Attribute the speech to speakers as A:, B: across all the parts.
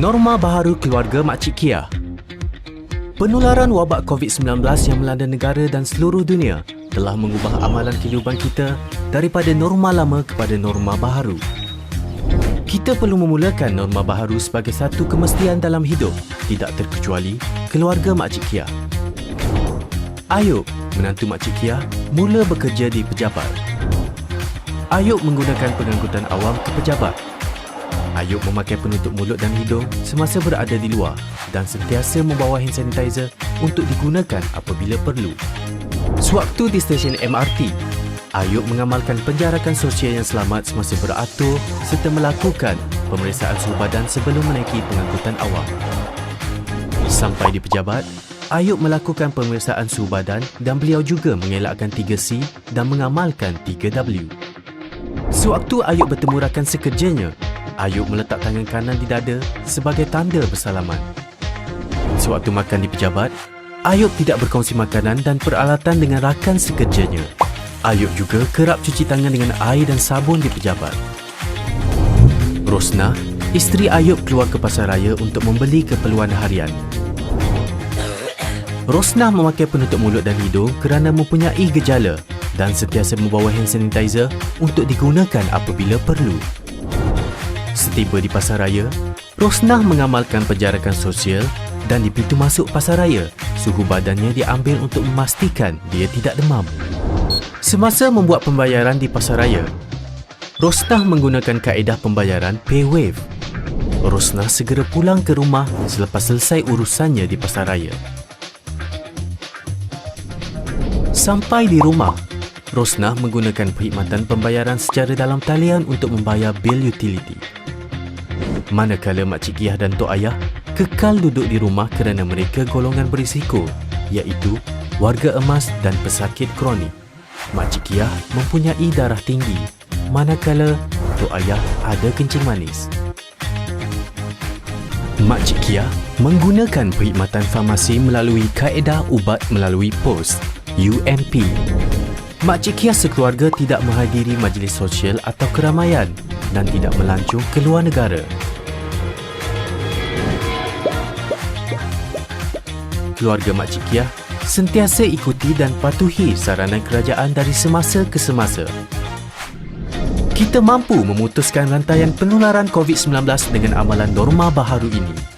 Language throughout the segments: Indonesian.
A: Norma baharu keluarga Makcik Kia. Penularan wabak COVID-19 yang melanda negara dan seluruh dunia telah mengubah amalan kehidupan kita daripada norma lama kepada norma baharu. Kita perlu memulakan norma baharu sebagai satu kemestian dalam hidup, tidak terkecuali keluarga Makcik Kia. Ayub, menantu Makcik Kia, mula bekerja di pejabat. Ayub menggunakan pengangkutan awam ke pejabat. Ayub memakai penutup mulut dan hidung semasa berada di luar dan sentiasa membawa hand sanitizer untuk digunakan apabila perlu. Sewaktu di stesen MRT, Ayub mengamalkan penjarakan sosial yang selamat semasa beratur serta melakukan pemeriksaan suhu badan sebelum menaiki pengangkutan awam. Sampai di pejabat, Ayub melakukan pemeriksaan suhu badan dan beliau juga mengelakkan 3C dan mengamalkan 3W. Sewaktu Ayub bertemu rakan sekerjanya, Ayub meletak tangan kanan di dada sebagai tanda bersalaman. Sewaktu makan di pejabat, Ayub tidak berkongsi makanan dan peralatan dengan rakan sekerjanya. Ayub juga kerap cuci tangan dengan air dan sabun di pejabat. Rosnah, isteri Ayub keluar ke pasar raya untuk membeli keperluan harian. Rosnah memakai penutup mulut dan hidung kerana mempunyai gejala dan sentiasa membawa hand sanitizer untuk digunakan apabila perlu. Setiba di pasar raya, Rosnah mengamalkan penjarakan sosial dan di pintu masuk pasar raya, suhu badannya diambil untuk memastikan dia tidak demam. Semasa membuat pembayaran di pasar raya, Rosnah menggunakan kaedah pembayaran PayWave. Rosnah segera pulang ke rumah selepas selesai urusannya di pasar raya. Sampai di rumah, Rosnah menggunakan perkhidmatan pembayaran secara dalam talian untuk membayar bil utiliti. Manakala Makcik Kia dan Tok Ayah kekal duduk di rumah kerana mereka golongan berisiko, iaitu warga emas dan pesakit kronik. Makcik Kia mempunyai darah tinggi, manakala Tok Ayah ada kencing manis. Makcik Kia menggunakan perkhidmatan farmasi melalui kaedah ubat melalui pos, UMP. Makcik Kia sekeluarga tidak menghadiri majlis sosial atau keramaian dan tidak melancong ke luar negara. Keluarga Makcik Kia sentiasa ikuti dan patuhi saranan kerajaan dari semasa ke semasa. Kita mampu memutuskan rantaian penularan COVID-19 dengan amalan norma baharu ini.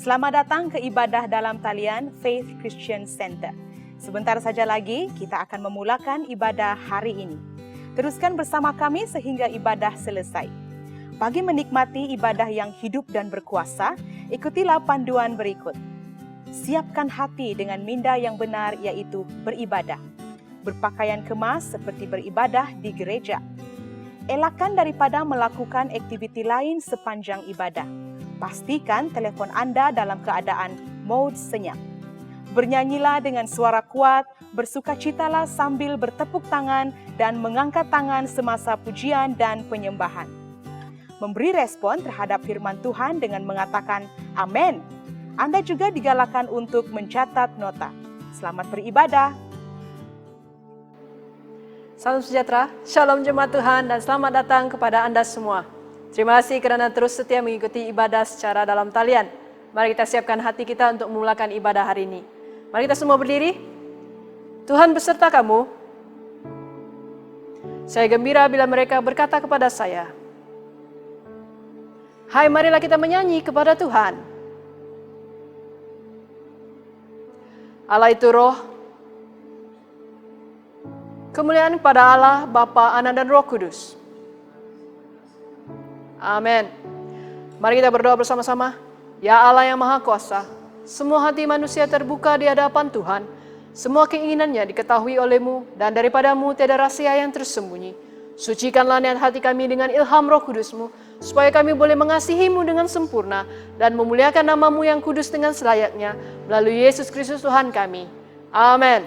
B: Selamat datang ke ibadah dalam talian Faith Christian Center. Sebentar saja lagi kita akan memulakan ibadah hari ini. Teruskan bersama kami sehingga ibadah selesai. Bagi menikmati ibadah yang hidup dan berkuasa, ikutilah panduan berikut. Siapkan hati dengan minda yang benar, iaitu beribadah. Berpakaian kemas seperti beribadah di gereja. Elakkan daripada melakukan aktiviti lain sepanjang ibadah. Pastikan telefon anda dalam keadaan mode senyap. Bernyanyilah dengan suara kuat, bersukacitalah sambil bertepuk tangan dan mengangkat tangan semasa pujian dan penyembahan. Memberi respon terhadap firman Tuhan dengan mengatakan amin. Anda juga digalakkan untuk mencatat nota. Selamat beribadah.
C: Salam sejahtera, shalom jemaat Tuhan dan selamat datang kepada Anda semua. Terima kasih kerana terus setia mengikuti ibadah secara dalam talian. Mari kita siapkan hati kita untuk memulakan ibadah hari ini. Mari kita semua berdiri. Tuhan beserta kamu. Saya gembira bila mereka berkata kepada saya, hai, marilah kita menyanyi kepada Tuhan. Allah itu roh. Kemuliaan kepada Allah, Bapa, Anak, dan Roh Kudus. Amin. Mari kita berdoa bersama-sama. Ya Allah yang Maha Kuasa, semua hati manusia terbuka di hadapan Tuhan. Semua keinginannya diketahui oleh-Mu, dan daripada-Mu tiada rahasia yang tersembunyi. Sucikanlah niat hati kami dengan ilham Roh Kudus-Mu, supaya kami boleh mengasihi-Mu dengan sempurna, dan memuliakan nama-Mu yang kudus dengan selayaknya, melalui Yesus Kristus Tuhan kami. Amin.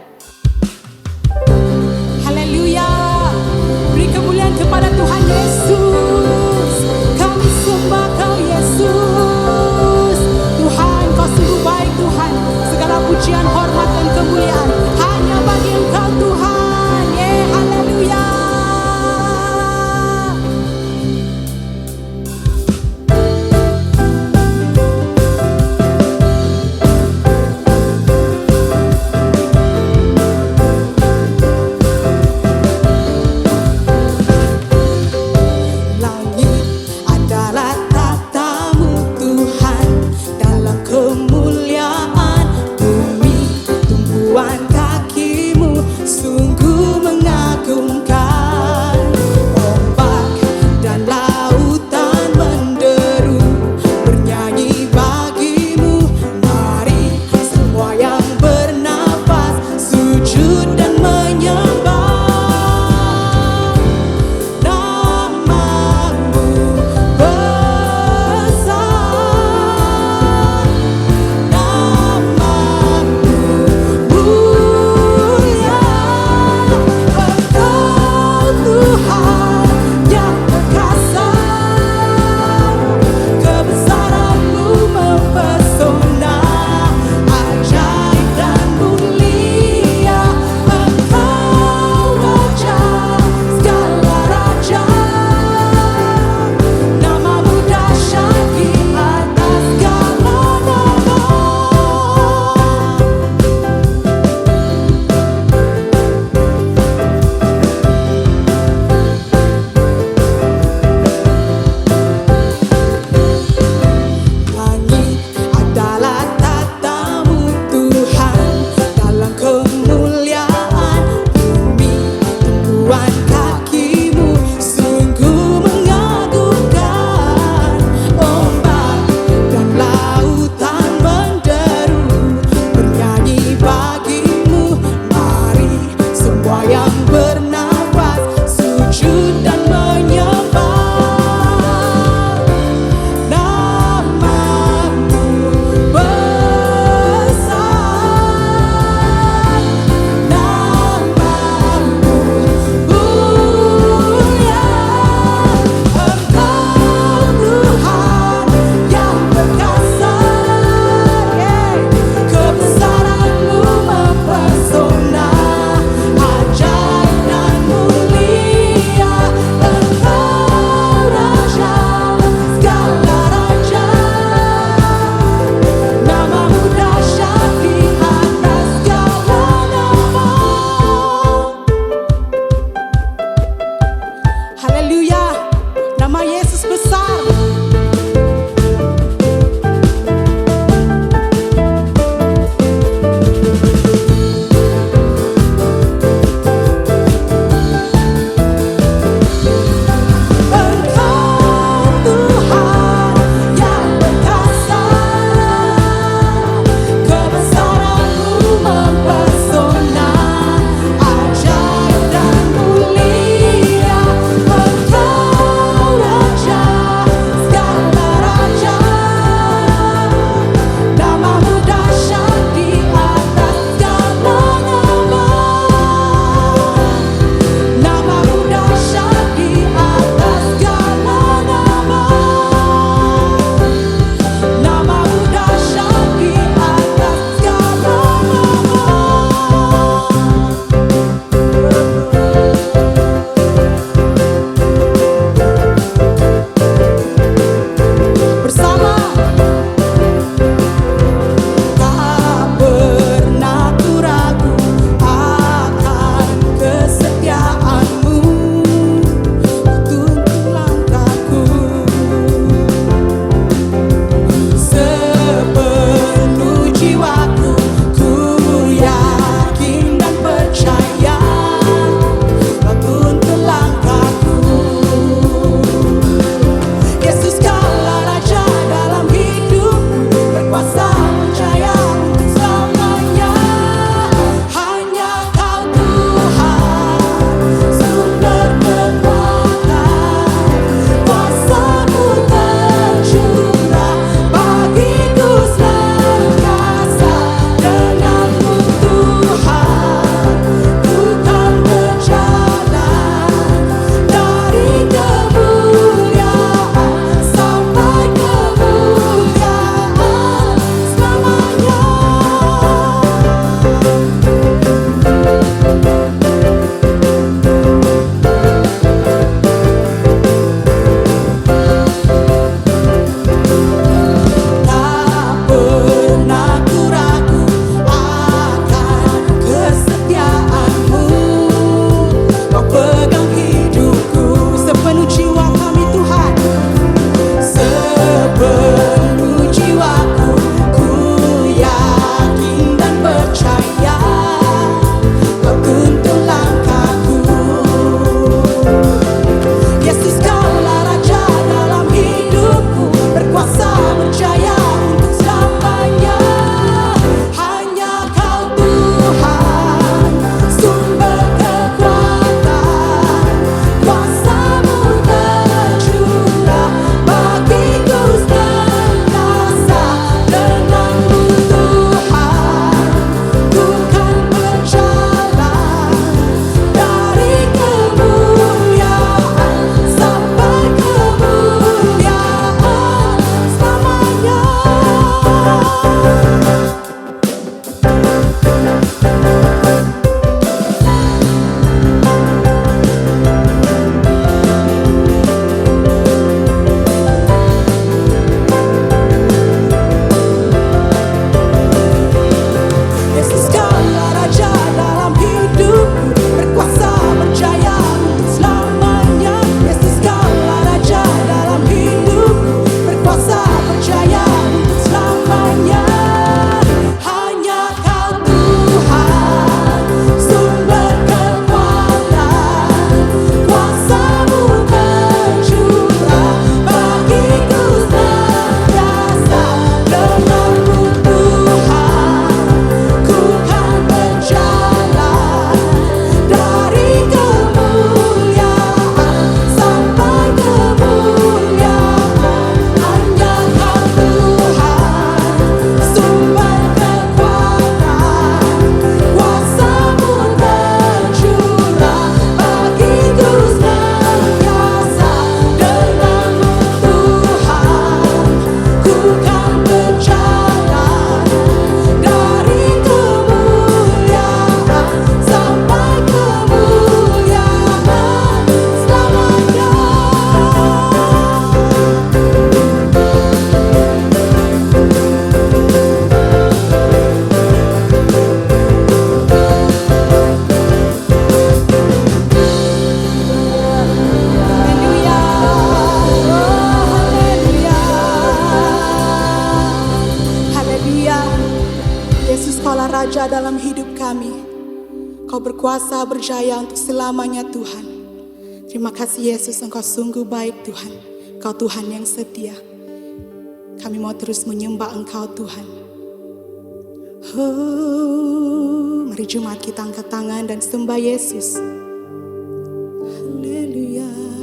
D: Haleluya. Beri kemuliaan kepada Tuhan Yesus. Kami sembah Kau Yesus. Tuhan, Kau sungguh baik Tuhan. Segala pujian, hormat dan kemuliaan hanya bagi Engkau Tuhan. Haleluya. Engkau berkuasa berjaya untuk selamanya Tuhan. Terima kasih Yesus, Engkau sungguh baik Tuhan. Engkau Tuhan yang setia. Kami mau terus menyembah Engkau Tuhan. Oh, mari jemaat kita angkat tangan dan sembah Yesus. Haleluya.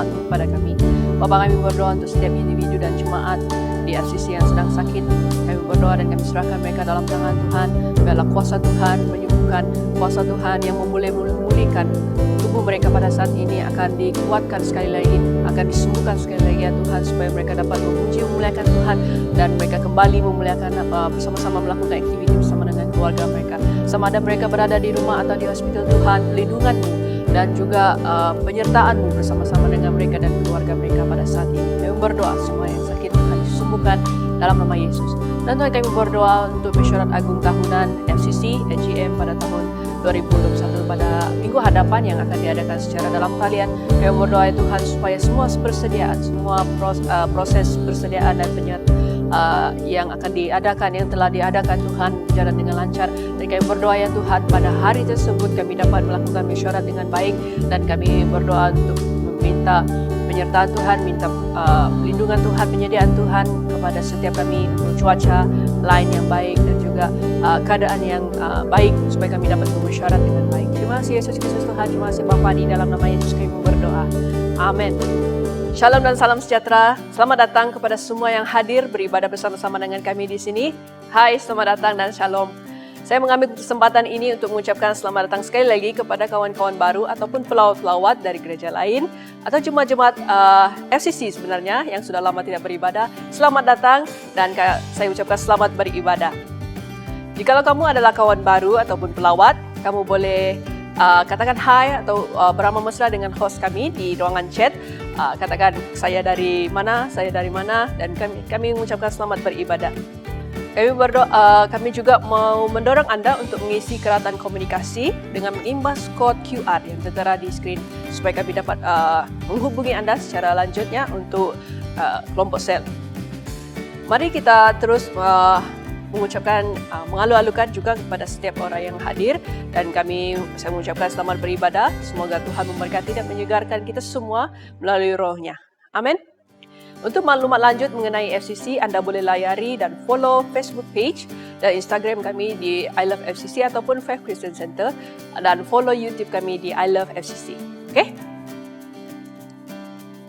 C: rahmat-Mu kepada kami. Bapa, kami berdoa untuk setiap individu dan jemaat di FCC yang sedang sakit. Kami berdoa dan kami serahkan mereka dalam tangan Tuhan. Biarlah kuasa Tuhan menyembuhkan, kuasa Tuhan yang memulihkan tubuh mereka pada saat ini akan dikuatkan sekali lagi, akan disembuhkan sekali lagi ya Tuhan, supaya mereka dapat memuji memuliakan Tuhan dan mereka kembali memuliakan bersama-sama melakukan aktiviti bersama dengan keluarga mereka. Sama ada mereka berada di rumah atau di hospital, Tuhan, pelindungan-Mu dan juga penyertaan-Mu bersama-sama dengan mereka dan keluarga mereka pada saat ini. Kami berdoa semua yang sakit Tuhan disembuhkan dalam nama Yesus. Dan Tuhan, kami berdoa untuk Mesyuarat Agung Tahunan FCC AGM pada tahun 2021 pada minggu hadapan yang akan diadakan secara dalam talian. Kami berdoa ya Tuhan supaya semua persediaan, semua proses persediaan dan yang akan diadakan, yang telah diadakan Tuhan berjalan dengan lancar. Dan kami berdoa ya Tuhan pada hari tersebut kami dapat melakukan mesyuarat dengan baik, dan kami berdoa untuk meminta penyertaan Tuhan, minta pelindungan Tuhan, penyediaan Tuhan kepada setiap kami untuk cuaca lain yang baik dan juga keadaan yang baik supaya kami dapat mesyuarat dengan baik. Terima kasih Yesus Kristus Tuhan, terima kasih Bapa, di dalam nama Yesus kami berdoa. Amin. Shalom dan salam sejahtera. Selamat datang kepada semua yang hadir beribadah bersama-sama dengan kami di sini. Hai, selamat datang dan shalom. Saya mengambil kesempatan ini untuk mengucapkan selamat datang sekali lagi kepada kawan-kawan baru ataupun pelawat-pelawat dari gereja lain atau jemaat-jemaat FCC sebenarnya yang sudah lama tidak beribadah. Selamat datang dan saya ucapkan selamat beribadah. Jikalau kamu adalah kawan baru ataupun pelawat, kamu boleh katakan hai atau beramah mesra dengan host kami di ruangan chat. Katakan saya dari mana, dan kami mengucapkan selamat beribadah. Kami juga mau mendorong Anda untuk mengisi keratan komunikasi dengan mengimbas kod QR yang tertera di skrin supaya kami dapat menghubungi Anda secara lanjutnya untuk kelompok sel. Mari kita terus mengucapkan, mengalu-alukan juga kepada setiap orang yang hadir, dan saya mengucapkan selamat beribadah. Semoga Tuhan memberkati dan menyegarkan kita semua melalui rohnya. Amin. Untuk maklumat lanjut mengenai FCC, Anda boleh layari dan follow Facebook page dan Instagram kami di I Love FCC ataupun Faith Christian Center, dan follow YouTube kami di I Love FCC. Okay?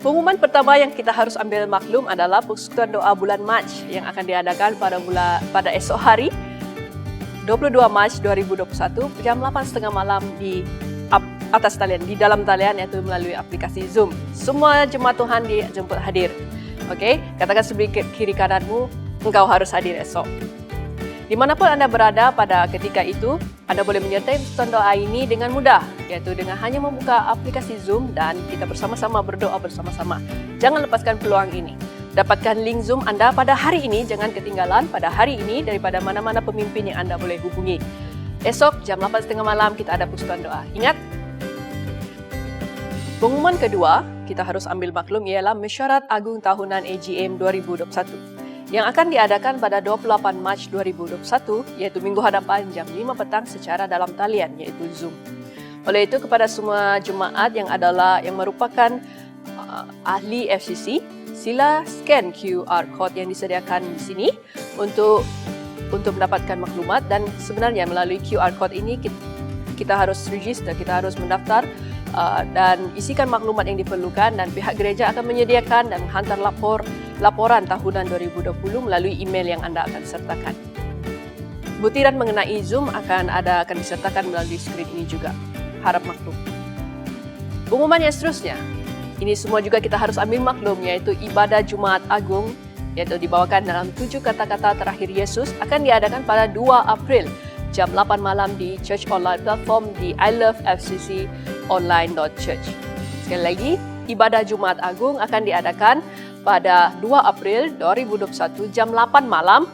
C: Pengumuman pertama yang kita harus ambil maklum adalah persekutuan doa bulan Mac yang akan diadakan pada esok hari 22 Mac 2021 jam 8.30 malam di atas talian, di dalam talian, yaitu melalui aplikasi Zoom. Semua jemaat Tuhan dijemput hadir. Okey, katakan sebelah kiri kananmu, engkau harus hadir esok. Dimanapun Anda berada pada ketika itu, Anda boleh menyertai persekutuan doa ini dengan mudah, yaitu dengan hanya membuka aplikasi Zoom dan kita bersama-sama berdoa bersama-sama. Jangan lepaskan peluang ini. Dapatkan link Zoom Anda pada hari ini, jangan ketinggalan pada hari ini daripada mana-mana pemimpin yang Anda boleh hubungi. Esok jam 8.30 malam kita ada persekutuan doa. Ingat, pengumuman kedua kita harus ambil maklum ialah Mesyuarat Agung Tahunan AGM 2021 yang akan diadakan pada 28 Mac 2021, iaitu minggu hadapan jam 5 petang secara dalam talian, iaitu Zoom. Oleh itu, kepada semua jemaat yang merupakan ahli FCC, sila scan QR code yang disediakan di sini untuk mendapatkan maklumat, dan sebenarnya melalui QR code ini kita harus register, kita harus mendaftar dan isikan maklumat yang diperlukan, dan pihak gereja akan menyediakan dan menghantar laporan tahunan 2020 melalui email yang Anda akan sertakan. Butiran mengenai Zoom akan disertakan melalui skrin ini juga. Harap maklum. Pengumuman yang seterusnya, ini semua juga kita harus ambil maklum, yaitu ibadah Jumaat Agung, yaitu dibawakan dalam 7 kata-kata terakhir Yesus, akan diadakan pada 2 April jam 8 malam di Church Online platform di ilovefcconline.church. Sekali lagi, ibadah Jumaat Agung akan diadakan pada 2 April 2021 jam 8 malam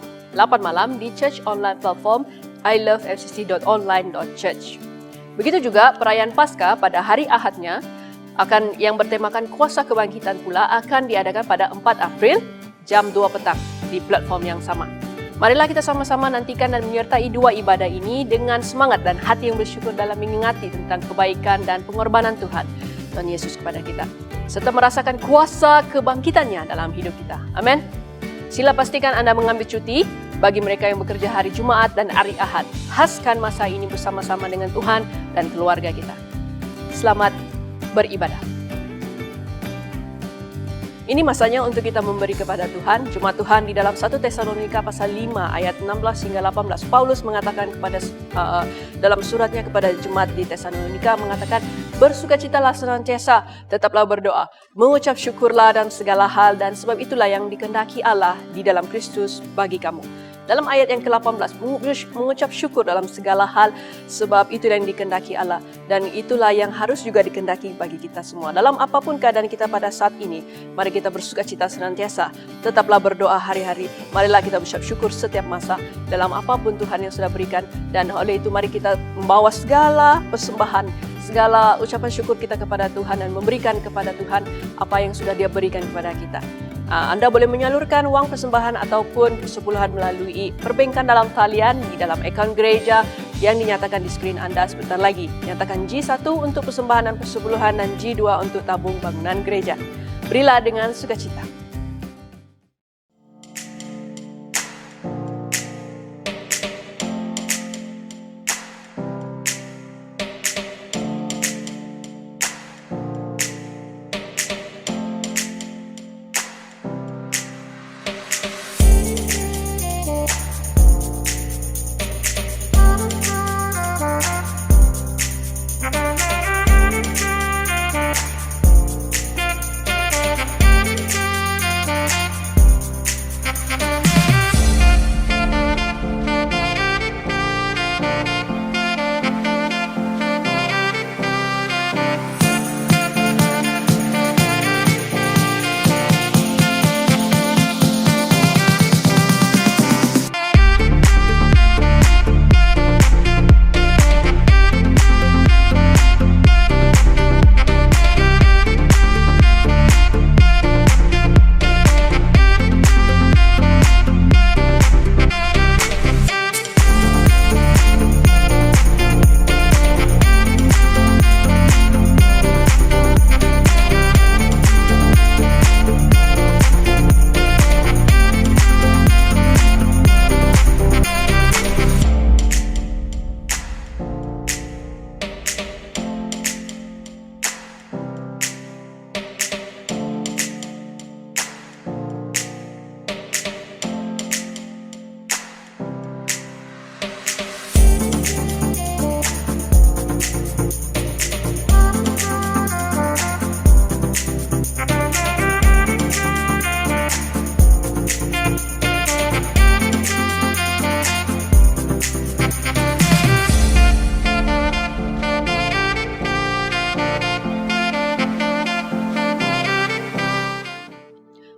C: di Church Online platform ilovefcc.online.church. Begitu juga perayaan Paskah pada hari Ahadnya yang bertemakan kuasa kebangkitan pula akan diadakan pada 4 April jam 2 petang di platform yang sama. Marilah kita sama-sama nantikan dan menyertai 2 ibadah ini dengan semangat dan hati yang bersyukur dalam mengingati tentang kebaikan dan pengorbanan Tuhan Yesus kepada kita, serta merasakan kuasa kebangkitannya dalam hidup kita. Amin. Sila pastikan Anda mengambil cuti bagi mereka yang bekerja hari Jumaat dan hari Ahad. Khaskan masa ini bersama-sama dengan Tuhan dan keluarga kita. Selamat beribadah. Ini masanya untuk kita memberi kepada Tuhan. Jemaat Tuhan, di dalam 1 Tesalonika pasal 5 ayat 16 hingga 18, Paulus mengatakan dalam suratnya kepada jemaat di Tesalonika mengatakan, bersukacitalah senantiasa, tetaplah berdoa, mengucap syukurlah dalam segala hal, dan sebab itulah yang dikehendaki Allah di dalam Kristus bagi kamu. Dalam ayat yang ke-18, mengucap syukur dalam segala hal, sebab itulah yang dikehendaki Allah, dan itulah yang harus juga dikehendaki bagi kita semua. Dalam apapun keadaan kita pada saat ini, mari kita bersukacita senantiasa, tetaplah berdoa hari-hari, marilah kita berucap syukur setiap masa dalam apapun Tuhan yang sudah berikan, dan oleh itu mari kita membawa segala persembahan, segala ucapan syukur kita kepada Tuhan dan memberikan kepada Tuhan apa yang sudah Dia berikan kepada kita. Anda boleh menyalurkan uang persembahan ataupun persepuluhan melalui perbankan dalam talian di dalam akaun gereja yang dinyatakan di skrin Anda sebentar lagi. Nyatakan G1 untuk persembahan dan persepuluhan dan G2 untuk tabung bangunan gereja. Berilah dengan sukacita.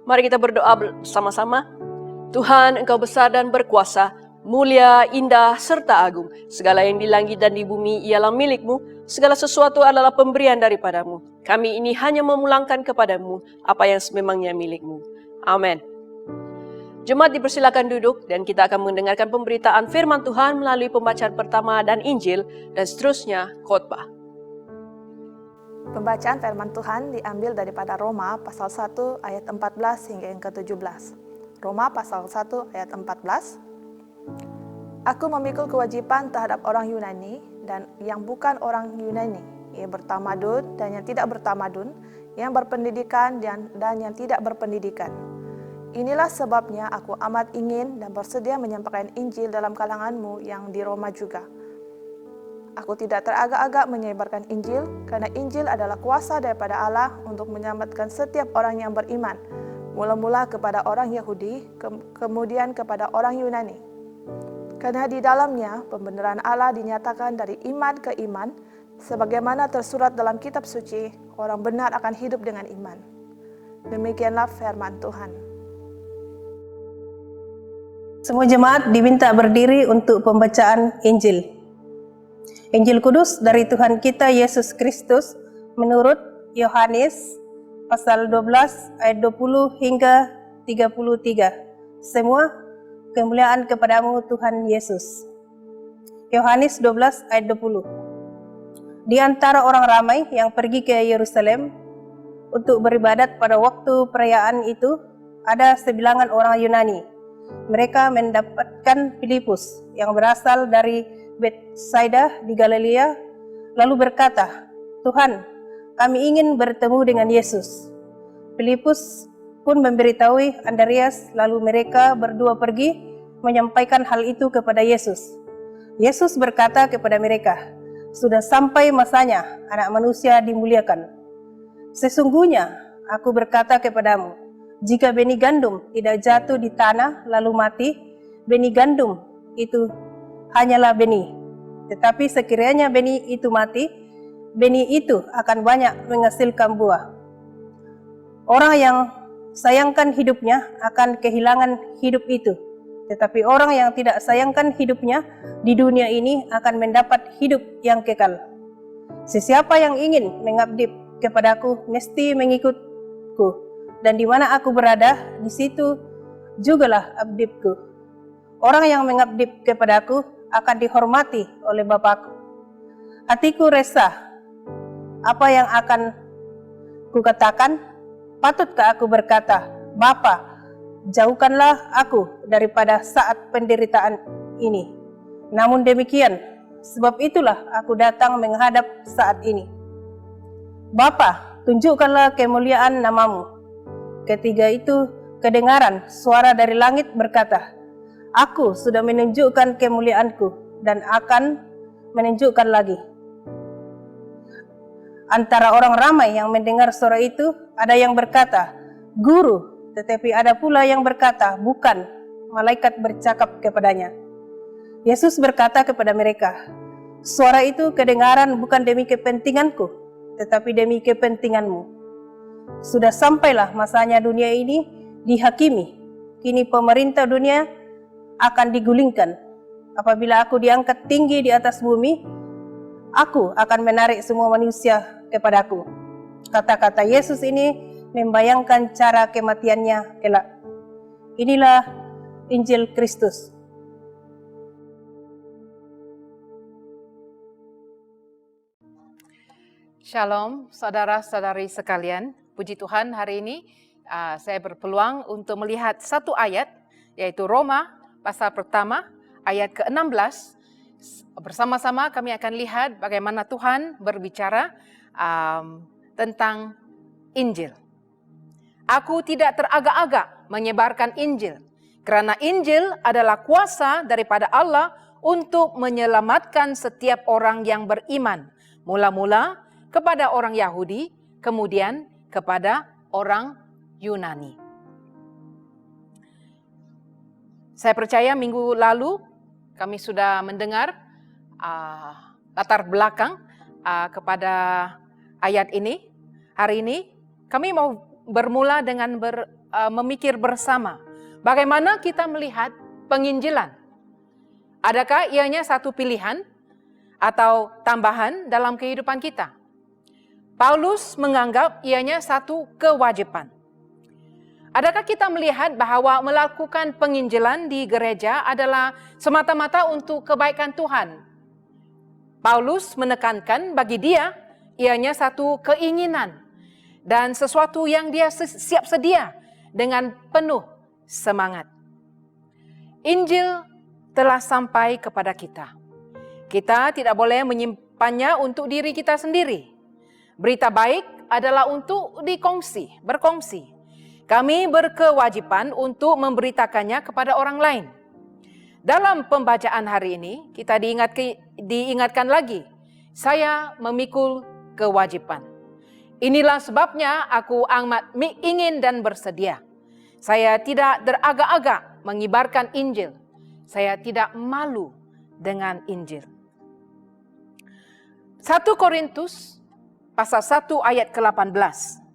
C: Mari kita berdoa bersama-sama. Tuhan, Engkau besar dan berkuasa, mulia, indah, serta agung. Segala yang di langit dan di bumi ialah milik-Mu. Segala sesuatu adalah pemberian daripada-Mu. Kami ini hanya memulangkan kepada-Mu apa yang sememangnya milik-Mu. Amin. Jemaat dipersilakan duduk dan kita akan mendengarkan pemberitaan firman Tuhan melalui pembacaan pertama dan Injil dan seterusnya khotbah.
E: Pembacaan firman Tuhan diambil daripada Roma pasal 1 ayat 14 hingga yang ke-17. Roma pasal 1 ayat 14. Aku memikul kewajiban terhadap orang Yunani dan yang bukan orang Yunani, yang bertamadun dan yang tidak bertamadun, yang berpendidikan dan yang tidak berpendidikan. Inilah sebabnya aku amat ingin dan bersedia menyampaikan Injil dalam kalanganmu yang di Roma juga. Aku tidak teragak-agak menyebarkan Injil, karena Injil adalah kuasa daripada Allah untuk menyelamatkan setiap orang yang beriman, mula-mula kepada orang Yahudi, kemudian kepada orang Yunani. Karena di dalamnya pembenaran Allah dinyatakan dari iman ke iman, sebagaimana tersurat dalam kitab suci, orang benar akan hidup dengan iman. Demikianlah firman Tuhan.
F: Semua jemaat diminta berdiri untuk pembacaan Injil. Injil Kudus dari Tuhan kita Yesus Kristus menurut Yohanes pasal 12 ayat 20 hingga 33. Semua kemuliaan kepadamu Tuhan Yesus. Yohanes 12 ayat 20. Di antara orang ramai yang pergi ke Yerusalem untuk beribadat pada waktu perayaan itu, ada sebilangan orang Yunani. Mereka mendapatkan Filipus yang berasal dari Betsaida di Galilea, lalu berkata, Tuhan, kami ingin bertemu dengan Yesus. Filipus pun memberitahui Andreas, lalu mereka berdua pergi menyampaikan hal itu kepada Yesus. Yesus berkata kepada mereka, "Sudah sampai masanya Anak Manusia dimuliakan. Sesungguhnya aku berkata kepadamu, jika benih gandum tidak jatuh di tanah lalu mati, benih gandum itu hanyalah benih. Tetapi sekiranya benih itu mati, benih itu akan banyak menghasilkan buah. Orang yang sayangkan hidupnya akan kehilangan hidup itu, tetapi orang yang tidak sayangkan hidupnya di dunia ini akan mendapat hidup yang kekal. Sesiapa yang ingin mengabdi kepadaku mesti mengikutku, dan di mana aku berada, di situ jugalah abdiku. Orang yang mengabdi kepadaku akan dihormati oleh Bapakku. Hatiku resah. Apa yang akan kukatakan? Patutkah aku berkata, Bapa, jauhkanlah aku daripada saat penderitaan ini. Namun demikian, sebab itulah aku datang menghadap saat ini. Bapa, tunjukkanlah kemuliaan namamu. Ketiga itu kedengaran suara dari langit berkata, Aku sudah menunjukkan kemuliaanku dan akan menunjukkan lagi. Antara orang ramai yang mendengar suara itu, ada yang berkata, Guru, tetapi ada pula yang berkata, bukan, malaikat bercakap kepadanya. Yesus berkata kepada mereka, suara itu kedengaran bukan demi kepentinganku, tetapi demi kepentinganmu. Sudah sampailah masanya dunia ini dihakimi. Kini pemerintah dunia akan digulingkan. Apabila aku diangkat tinggi di atas bumi, aku akan menarik semua manusia kepadaku. Kata-kata Yesus ini membayangkan cara kematiannya kelak. Inilah Injil Kristus.
G: Shalom, saudara-saudari sekalian. Puji Tuhan, hari ini saya berpeluang untuk melihat satu ayat, yaitu Roma pasal pertama, ayat ke-16. Bersama-sama kami akan lihat bagaimana Tuhan berbicara tentang Injil. Aku tidak teragak-agak menyebarkan Injil, karena Injil adalah kuasa daripada Allah untuk menyelamatkan setiap orang yang beriman, mula-mula kepada orang Yahudi, kemudian kepada orang Yunani. Saya percaya minggu lalu kami sudah mendengar latar belakang kepada ayat ini. Hari ini kami mau bermula dengan memikir bersama bagaimana kita melihat penginjilan. Adakah ianya satu pilihan atau tambahan dalam kehidupan kita? Paulus menganggap ianya satu kewajiban. Adakah kita melihat bahwa melakukan penginjilan di gereja adalah semata-mata untuk kebaikan Tuhan? Paulus menekankan bagi dia, ianya satu keinginan dan sesuatu yang dia siap sedia dengan penuh semangat. Injil telah sampai kepada kita. Kita tidak boleh menyimpannya untuk diri kita sendiri. Berita baik adalah untuk berkongsi. Kami berkewajiban untuk memberitakannya kepada orang lain. Dalam pembacaan hari ini, kita diingatkan lagi, saya memikul kewajiban. Inilah sebabnya aku amat ingin dan bersedia. Saya tidak teragak-agak mengibarkan Injil. Saya tidak malu dengan Injil. 1 Korintus pasal 1 ayat ke-18.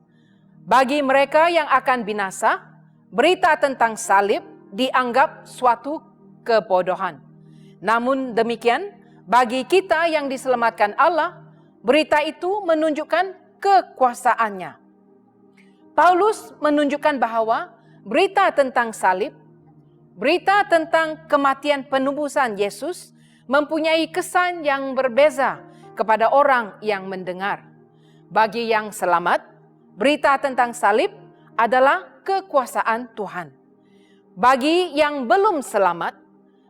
G: Bagi mereka yang akan binasa, berita tentang salib dianggap suatu kebodohan. Namun demikian, bagi kita yang diselamatkan Allah, berita itu menunjukkan kekuasaannya. Paulus menunjukkan bahwa berita tentang salib, berita tentang kematian penebusan Yesus mempunyai kesan yang berbeza kepada orang yang mendengar. Bagi yang selamat, berita tentang salib adalah kekuasaan Tuhan. Bagi yang belum selamat,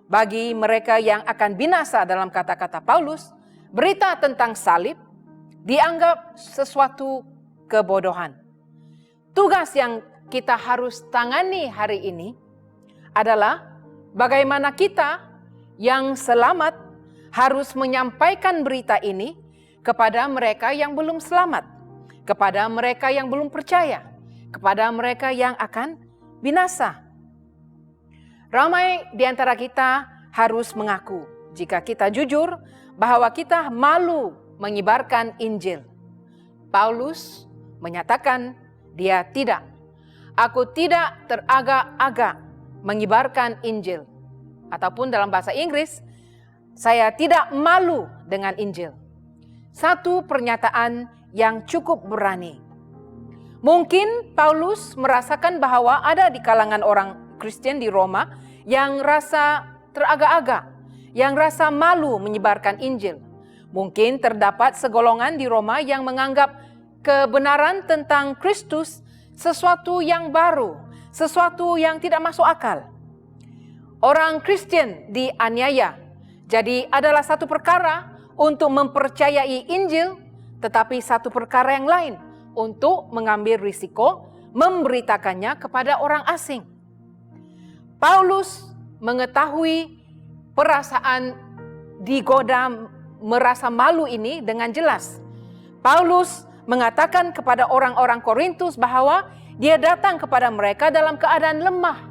G: bagi mereka yang akan binasa dalam kata-kata Paulus, berita tentang salib dianggap sesuatu kebodohan. tugas yang kita harus tangani hari ini adalah bagaimana kita yang selamat harus menyampaikan berita ini kepada mereka yang belum selamat, kepada mereka yang belum percaya, kepada mereka yang akan binasa. Ramai di antara kita harus mengaku, jika kita jujur, bahwa kita malu menyebarkan Injil. Paulus menyatakan dia tidak. Aku tidak teragak-agak menyebarkan Injil. Ataupun dalam bahasa Inggris, saya tidak malu dengan Injil. Satu pernyataan yang cukup berani. Mungkin Paulus merasakan bahwa ada di kalangan orang Kristen di Roma yang rasa teragak-agak, yang rasa malu menyebarkan Injil. Mungkin terdapat segolongan di Roma yang menganggap kebenaran tentang Kristus sesuatu yang baru, sesuatu yang tidak masuk akal. Orang Kristen dianiaya, jadi adalah satu perkara untuk mempercayai Injil, tetapi satu perkara yang lain untuk mengambil risiko memberitakannya kepada orang asing. Paulus mengetahui perasaan digoda merasa malu ini dengan jelas. Paulus mengatakan kepada orang-orang Korintus bahwa dia datang kepada mereka dalam keadaan lemah,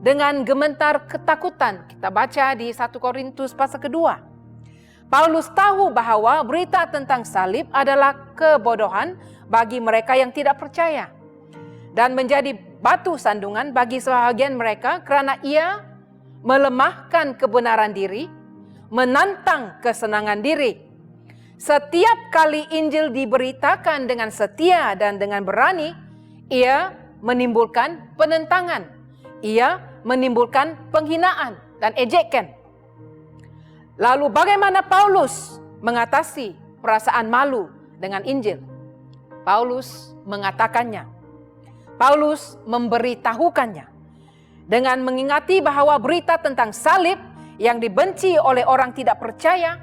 G: dengan gemetar ketakutan. Kita baca di 1 Korintus pasal kedua. Paulus tahu bahwa berita tentang salib adalah kebodohan bagi mereka yang tidak percaya, dan menjadi batu sandungan bagi sebahagian mereka karena ia melemahkan kebenaran diri, menantang kesenangan diri. Setiap kali Injil diberitakan dengan setia dan dengan berani, ia menimbulkan penentangan, ia menimbulkan penghinaan dan ejekan. Lalu bagaimana Paulus mengatasi perasaan malu dengan Injil? Paulus mengatakannya. Paulus memberitahukannya dengan mengingati bahwa berita tentang salib yang dibenci oleh orang tidak percaya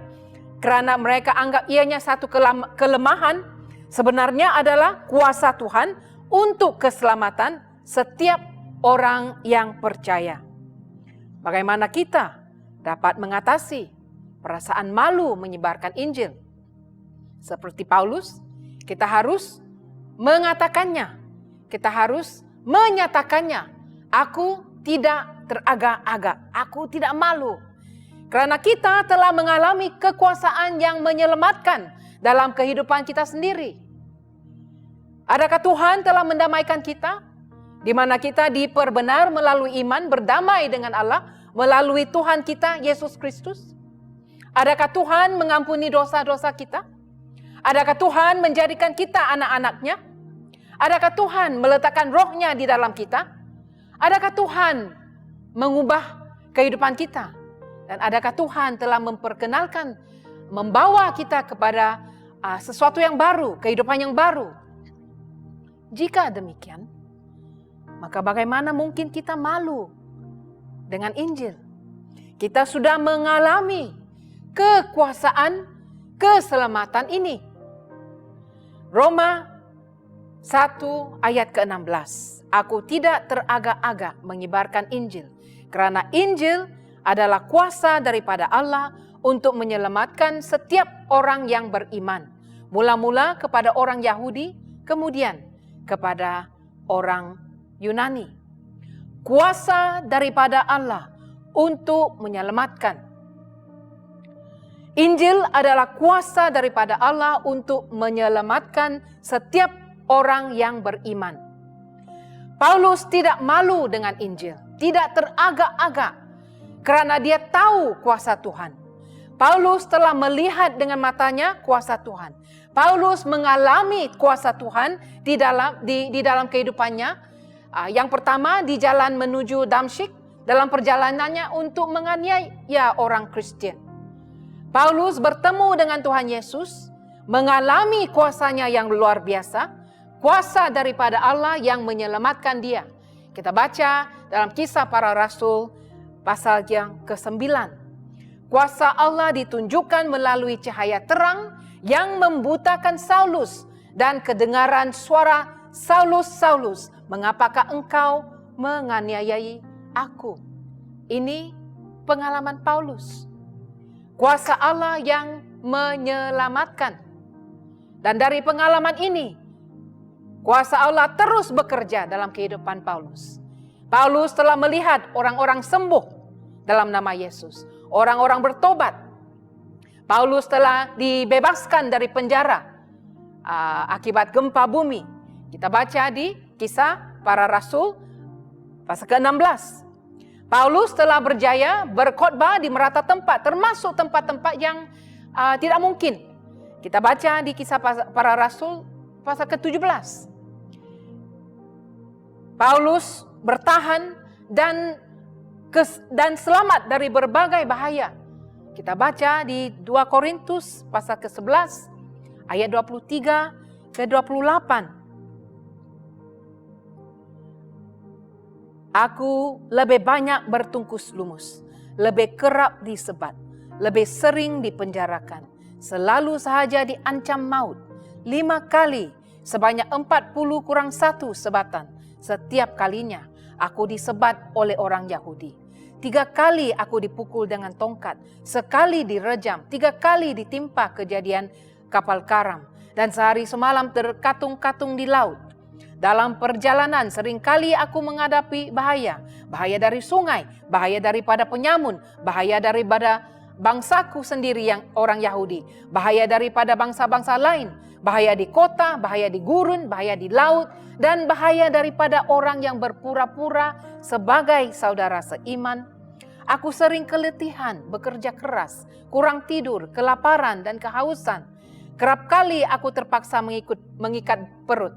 G: karena mereka anggap ianya satu kelemahan, sebenarnya adalah kuasa Tuhan untuk keselamatan setiap orang yang percaya. Bagaimana kita dapat mengatasi perasaan malu menyebarkan Injil? Seperti Paulus, kita harus mengatakannya. Kita harus menyatakannya. Aku tidak teragak-agak. Aku tidak malu. Karena kita telah mengalami kekuasaan yang menyelamatkan dalam kehidupan kita sendiri. Adakah Tuhan telah mendamaikan kita? Di mana kita diperbenar melalui iman berdamai dengan Allah melalui Tuhan kita, Yesus Kristus? Adakah Tuhan mengampuni dosa-dosa kita? Adakah Tuhan menjadikan kita anak-anaknya? Adakah Tuhan meletakkan rohnya di dalam kita? Adakah Tuhan mengubah kehidupan kita? Dan adakah Tuhan telah memperkenalkan, membawa kita kepada sesuatu yang baru, kehidupan yang baru? Jika demikian, maka bagaimana mungkin kita malu dengan Injil? Kita sudah mengalami kekuasaan keselamatan ini. Roma 1 ayat ke-16. Aku tidak teragak-agak menyebarkan Injil, karena Injil adalah kuasa daripada Allah untuk menyelamatkan setiap orang yang beriman. Mula-mula kepada orang Yahudi, kemudian kepada orang Yunani. Kuasa daripada Allah untuk menyelamatkan. Injil adalah kuasa daripada Allah untuk menyelamatkan setiap orang yang beriman. Paulus tidak malu dengan Injil, tidak teragak-agak, karena dia tahu kuasa Tuhan. Paulus telah melihat dengan matanya kuasa Tuhan. Paulus mengalami kuasa Tuhan di dalam kehidupannya. Yang pertama di jalan menuju Damsyik, dalam perjalanannya untuk menganiaya orang Kristen. Paulus bertemu dengan Tuhan Yesus, mengalami kuasanya yang luar biasa, kuasa daripada Allah yang menyelamatkan dia. Kita baca dalam Kisah Para Rasul pasal yang ke-9. Kuasa Allah ditunjukkan melalui cahaya terang yang membutakan Saulus dan kedengaran suara Saulus, Saulus, mengapakah engkau menganiayai aku?" Ini pengalaman Paulus. Kuasa Allah yang menyelamatkan. Dan dari pengalaman ini, kuasa Allah terus bekerja dalam kehidupan Paulus. Paulus telah melihat orang-orang sembuh dalam nama Yesus. Orang-orang bertobat. Paulus telah dibebaskan dari penjara akibat gempa bumi. Kita baca di Kisah Para Rasul pasal ke-16. Paulus telah berjaya berkhotbah di merata tempat, termasuk tempat-tempat yang tidak mungkin. Kita baca di Kisah Para Rasul pasal ke-17. Paulus bertahan dan selamat dari berbagai bahaya. Kita baca di 2 Korintus pasal ke-11 ayat 23 ke 28. Aku lebih banyak bertungkus lumus, lebih kerap disebat, lebih sering dipenjarakan, selalu sahaja diancam maut. 5 kali, sebanyak 40 kurang 1 sebatan. Setiap kalinya aku disebat oleh orang Yahudi. 3 kali aku dipukul dengan tongkat, sekali direjam, 3 kali ditimpa kejadian kapal karam, dan sehari semalam terkatung-katung di laut. Dalam perjalanan seringkali aku menghadapi bahaya. Bahaya dari sungai, bahaya daripada penyamun, bahaya daripada bangsaku sendiri yang orang Yahudi, bahaya daripada bangsa-bangsa lain, bahaya di kota, bahaya di gurun, bahaya di laut, dan bahaya daripada orang yang berpura-pura sebagai saudara seiman. Aku sering keletihan, bekerja keras, kurang tidur, kelaparan dan kehausan. Kerap kali aku terpaksa mengikat perut,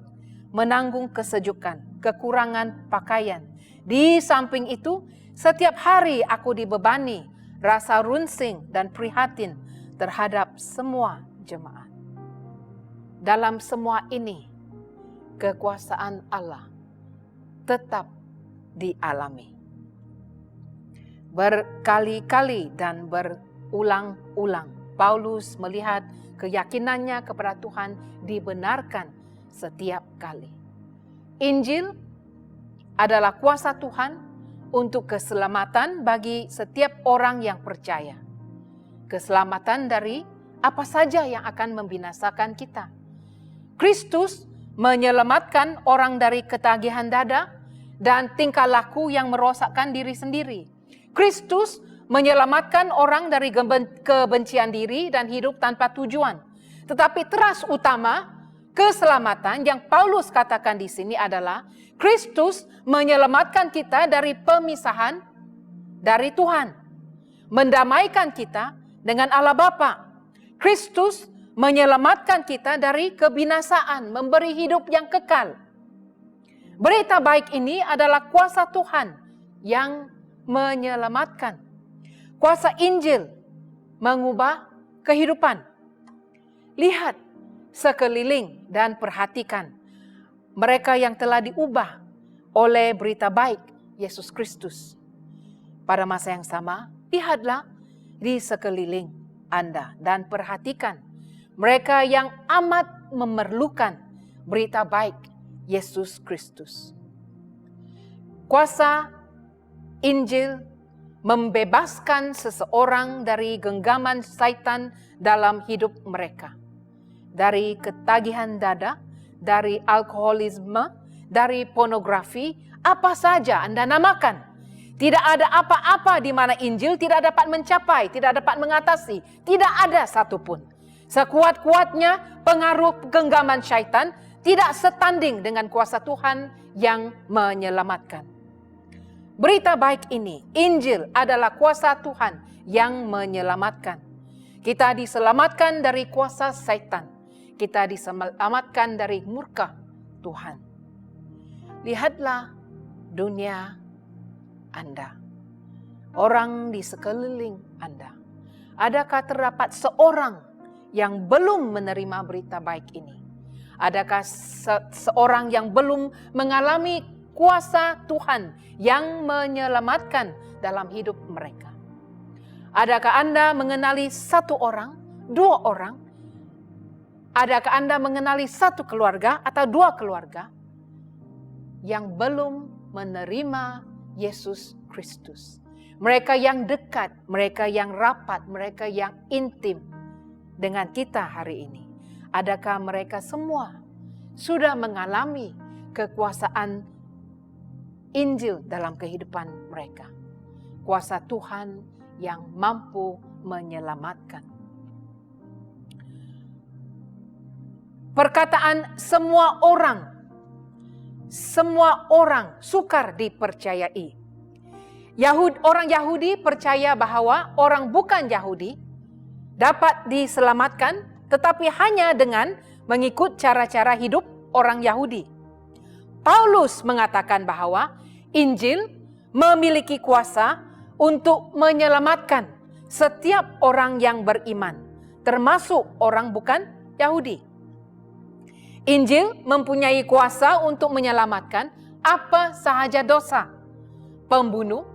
G: menanggung kesejukan, kekurangan pakaian. Di samping itu, setiap hari aku dibebani rasa runsing dan prihatin terhadap semua jemaat. Dalam semua ini, kekuasaan Allah tetap dialami. Berkali-kali dan berulang-ulang, Paulus melihat keyakinannya kepada Tuhan dibenarkan setiap kali. Injil adalah kuasa Tuhan untuk keselamatan bagi setiap orang yang percaya. Keselamatan dari apa saja yang akan membinasakan kita. Kristus menyelamatkan orang dari ketagihan dada dan tingkah laku yang merosakkan diri sendiri. Kristus menyelamatkan orang dari kebencian diri dan hidup tanpa tujuan. Tetapi teras utama keselamatan yang Paulus katakan di sini adalah Kristus menyelamatkan kita dari pemisahan dari Tuhan, mendamaikan kita dengan Allah Bapa. Kristus menyelamatkan kita dari kebinasaan, memberi hidup yang kekal. Berita baik ini adalah kuasa Tuhan yang menyelamatkan. Kuasa Injil mengubah kehidupan. Lihat sekeliling dan perhatikan mereka yang telah diubah oleh berita baik Yesus Kristus. Pada masa yang sama, lihatlah di sekeliling Anda dan perhatikan mereka yang amat memerlukan berita baik Yesus Kristus. Kuasa Injil membebaskan seseorang dari genggaman Satan dalam hidup mereka. Dari ketagihan dada, dari alkoholisme, dari pornografi, apa saja Anda namakan. Tidak ada apa-apa di mana Injil tidak dapat mencapai, tidak dapat mengatasi. Tidak ada satupun. Sekuat-kuatnya pengaruh genggaman syaitan tidak setanding dengan kuasa Tuhan yang menyelamatkan. Berita baik ini, Injil adalah kuasa Tuhan yang menyelamatkan. Kita diselamatkan dari kuasa syaitan. Kita diselamatkan dari murka Tuhan. Lihatlah dunia Anda. Orang di sekeliling Anda. Adakah terdapat seorang yang belum menerima berita baik ini? Adakah seorang yang belum mengalami kuasa Tuhan yang menyelamatkan dalam hidup mereka? Adakah Anda mengenali satu orang, dua orang? Adakah Anda mengenali satu keluarga atau dua keluarga? yang belum menerima Yesus Kristus. Mereka yang dekat, mereka yang rapat, mereka yang intim dengan kita hari ini. Adakah mereka semua sudah mengalami kekuasaan Injil dalam kehidupan mereka? Kuasa Tuhan yang mampu menyelamatkan. Perkataan semua orang sukar dipercayai. Orang Yahudi percaya bahwa orang bukan Yahudi dapat diselamatkan, tetapi hanya dengan mengikut cara-cara hidup orang Yahudi. Paulus mengatakan bahwa Injil memiliki kuasa untuk menyelamatkan setiap orang yang beriman, termasuk orang bukan Yahudi. Injil mempunyai kuasa untuk menyelamatkan apa sahaja dosa. Pembunuh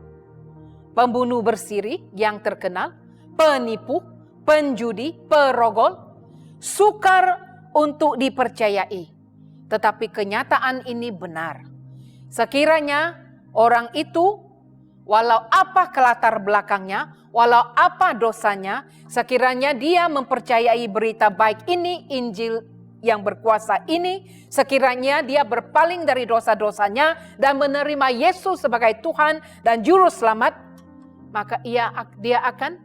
G: bersiri yang terkenal, penipu, penjudi, perogol, sukar untuk dipercayai. Tetapi kenyataan ini benar. Sekiranya orang itu, walau apa kelatar belakangnya, walau apa dosanya, sekiranya dia mempercayai berita baik ini, Injil yang berkuasa ini, sekiranya dia berpaling dari dosa-dosanya dan menerima Yesus sebagai Tuhan dan Juru Selamat, maka dia akan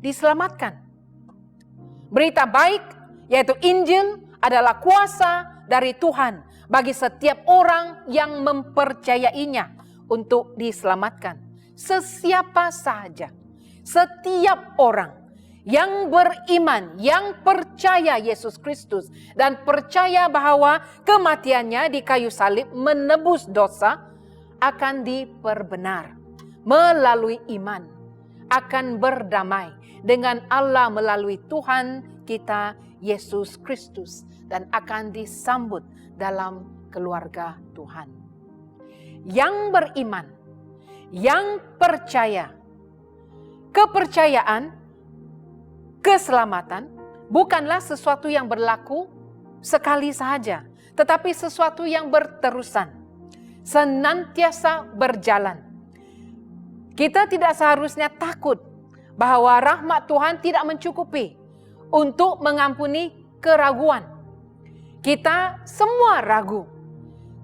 G: diselamatkan. Berita baik, yaitu Injil, adalah kuasa dari Tuhan bagi setiap orang yang mempercayainya untuk diselamatkan. Sesiapa sahaja, setiap orang yang beriman, yang percaya Yesus Kristus dan percaya bahwa kematiannya di kayu salib menebus dosa, akan diperbenar melalui iman, akan berdamai dengan Allah melalui Tuhan kita Yesus Kristus, dan akan disambut dalam keluarga Tuhan. Yang beriman, yang percaya, kepercayaan, keselamatan bukanlah sesuatu yang berlaku sekali saja, tetapi sesuatu yang berterusan, senantiasa berjalan. Kita tidak seharusnya takut bahwa rahmat Tuhan tidak mencukupi untuk mengampuni keraguan. Kita semua ragu,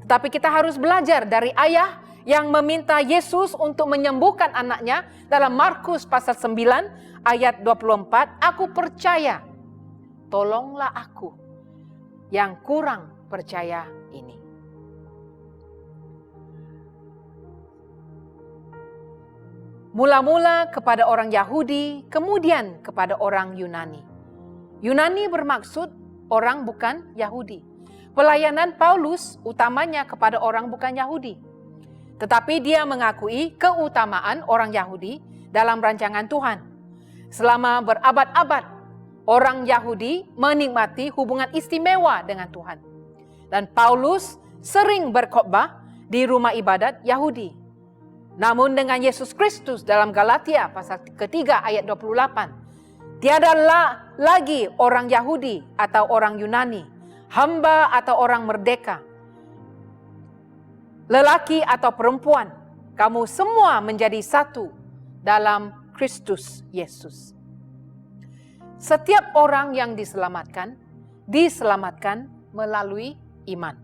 G: tetapi kita harus belajar dari ayah yang meminta Yesus untuk menyembuhkan anaknya dalam Markus pasal 9 ayat 24, "Aku percaya, tolonglah aku yang kurang percaya ini." Mula-mula kepada orang Yahudi, kemudian kepada orang Yunani. Yunani bermaksud orang bukan Yahudi. Pelayanan Paulus utamanya kepada orang bukan Yahudi. Tetapi dia mengakui keutamaan orang Yahudi dalam rancangan Tuhan. Selama berabad-abad, orang Yahudi menikmati hubungan istimewa dengan Tuhan. Dan Paulus sering berkhotbah di rumah ibadat Yahudi. Namun dengan Yesus Kristus dalam Galatia pasal ketiga ayat 28, tiadalah lagi orang Yahudi atau orang Yunani, hamba atau orang merdeka, lelaki atau perempuan, kamu semua menjadi satu dalam Kristus Yesus. Setiap orang yang diselamatkan melalui iman.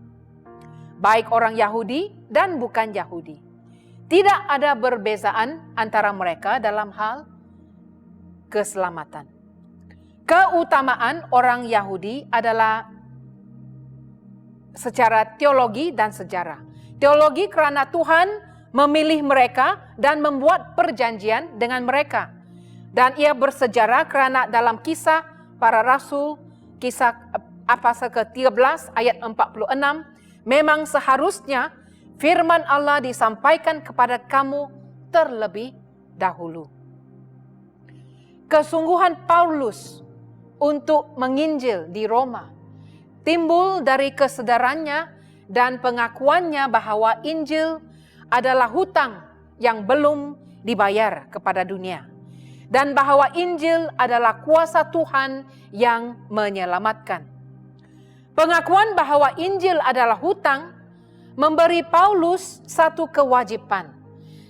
G: Baik orang Yahudi dan bukan Yahudi. Tidak ada perbezaan antara mereka dalam hal keselamatan. Keutamaan orang Yahudi adalah secara teologi dan sejarah. Teologi karena Tuhan memilih mereka dan membuat perjanjian dengan mereka. Dan ia bersejarah karena dalam Kisah Para Rasul, Kisah pasal ke-13 ayat 46, memang seharusnya firman Allah disampaikan kepada kamu terlebih dahulu. Kesungguhan Paulus untuk menginjil di Roma timbul dari kesadarannya dan pengakuannya bahwa Injil adalah hutang yang belum dibayar kepada dunia, dan bahwa Injil adalah kuasa Tuhan yang menyelamatkan. Pengakuan bahwa Injil adalah hutang memberi Paulus satu kewajiban,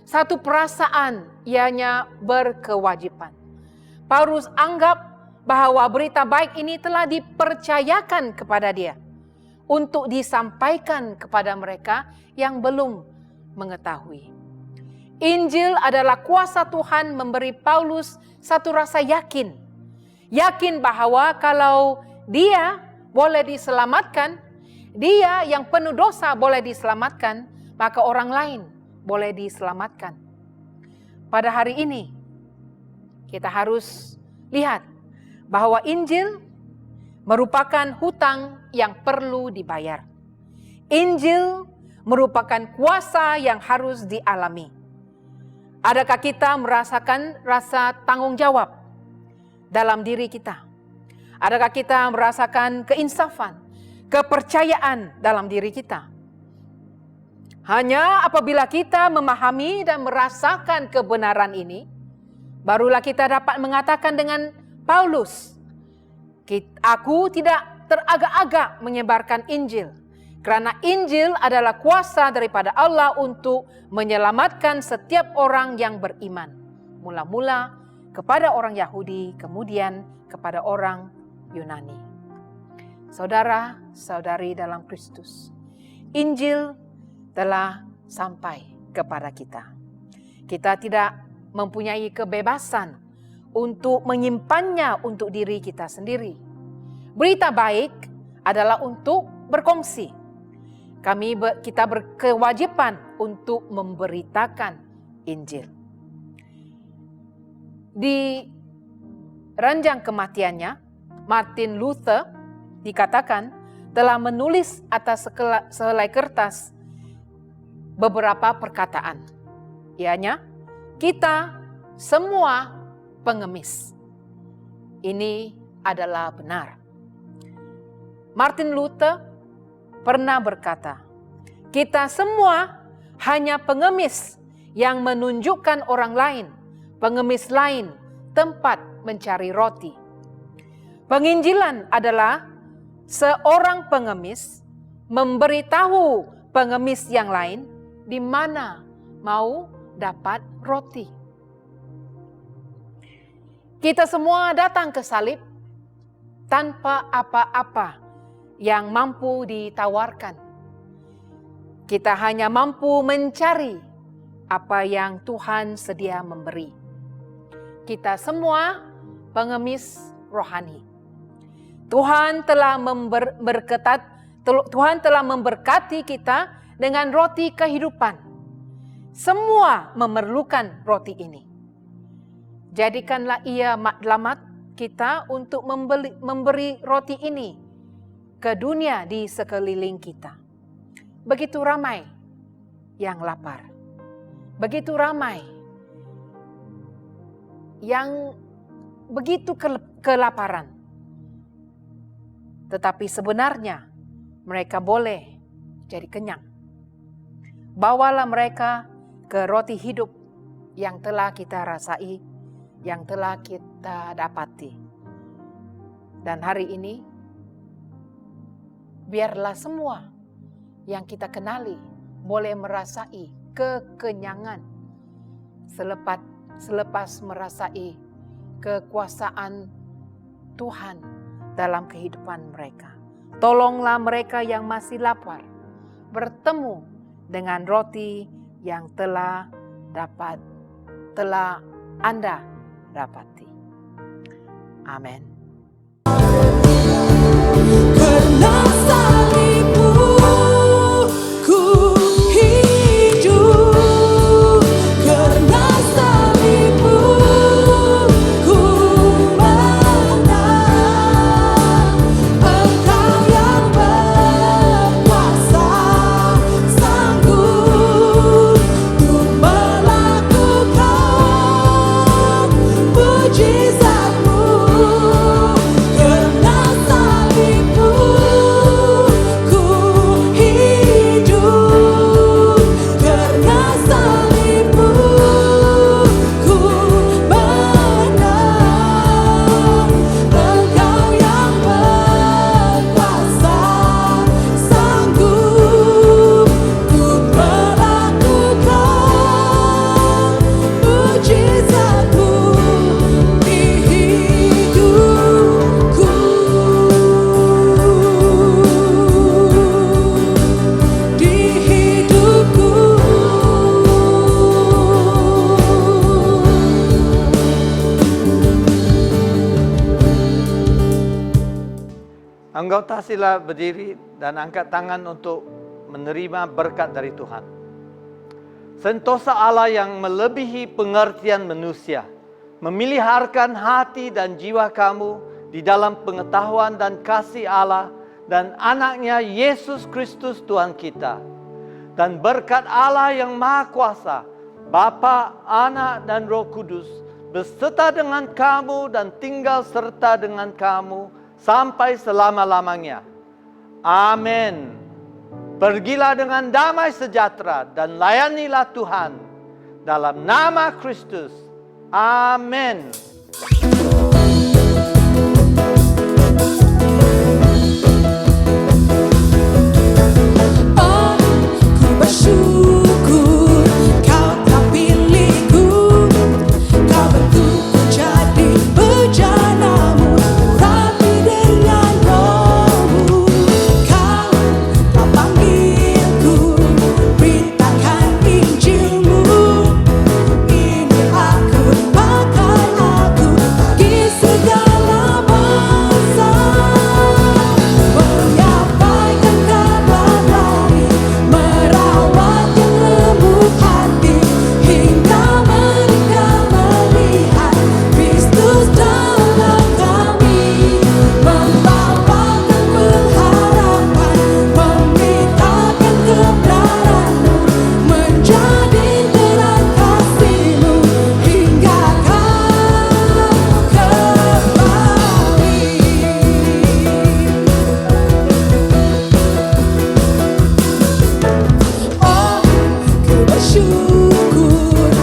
G: satu perasaan, ianya berkewajiban. Paulus anggap bahwa berita baik ini telah dipercayakan kepada dia untuk disampaikan kepada mereka yang belum mengetahui. Injil adalah kuasa Tuhan memberi Paulus satu rasa yakin. Yakin bahwa kalau dia boleh diselamatkan, dia yang penuh dosa boleh diselamatkan, maka orang lain boleh diselamatkan. Pada hari ini, kita harus lihat bahwa Injil merupakan hutang yang perlu dibayar. Injil merupakan kuasa yang harus dialami. Adakah kita merasakan rasa tanggung jawab dalam diri kita? Adakah kita merasakan keinsafan, kepercayaan dalam diri kita? Hanya apabila kita memahami dan merasakan kebenaran ini, barulah kita dapat mengatakan dengan Paulus, aku tidak teragak-agak menyebarkan Injil, karena Injil adalah kuasa daripada Allah untuk menyelamatkan setiap orang yang beriman. Mula-mula kepada orang Yahudi, kemudian kepada orang Yunani. Saudara-saudari dalam Kristus, Injil telah sampai kepada kita. Kita tidak mempunyai kebebasan untuk menyimpannya untuk diri kita sendiri. Berita baik adalah untuk berkongsi. Kita berkewajiban untuk memberitakan Injil. Di ranjang kematiannya, Martin Luther dikatakan telah menulis atas sehelai kertas beberapa perkataan. Ianya, kita semua pengemis. Ini adalah benar. Martin Luther pernah berkata, kita semua hanya pengemis yang menunjukkan orang lain, pengemis lain, tempat mencari roti. Penginjilan adalah seorang pengemis memberitahu pengemis yang lain di mana mau dapat roti. Kita semua datang ke salib tanpa apa-apa yang mampu ditawarkan. Kita hanya mampu mencari apa yang Tuhan sedia memberi. Kita semua pengemis rohani. Tuhan telah memberkati kita dengan roti kehidupan. Semua memerlukan roti ini. Jadikanlah ia matlamat kita untuk memberi roti ini ke dunia di sekeliling kita. Begitu ramai yang lapar. Begitu ramai yang begitu kelaparan. Tetapi sebenarnya mereka boleh jadi kenyang. Bawalah mereka ke roti hidup yang telah kita rasai, yang telah kita dapati. Dan hari ini, biarlah semua yang kita kenali boleh merasai kekenyangan selepas merasai kekuasaan Tuhan dalam kehidupan mereka. Tolonglah mereka yang masih lapar bertemu dengan roti yang telah Anda dapati. Amin.
D: Karena salibmu ku hidup, karena salibmu ku menang. Engkau yang berkuasa sanggup untuk melakukan mujizat-Mu.
H: Anggota sila berdiri dan angkat tangan untuk menerima berkat dari Tuhan. Sentosa Allah yang melebihi pengertian manusia, memeliharkan hati dan jiwa kamu di dalam pengetahuan dan kasih Allah dan anaknya Yesus Kristus Tuhan kita. Dan berkat Allah yang Maha Kuasa, Bapa, Anak, dan Roh Kudus, beserta dengan kamu dan tinggal serta dengan kamu sampai selama-lamanya. Amin. Pergilah dengan damai sejahtera dan layanilah Tuhan. Dalam nama Kristus. Amin.
D: Aku bersyukur kau telah pilihku, kau bentukku jadi bejanamu, rapi dengan rohmu. Kau telah panggilku, beritakan Injilmu. Ini aku, pakai aku bagi segala bangsa, menyampaikan kabar lari, merawat yang lembut hati, hingga mereka melihat Kristus dalam kami, membawakan pengharapan, memberitakan kebenaran-Mu, menjadi terang kasih-Mu, hingga Kau kembali. Oh, ku bersyukur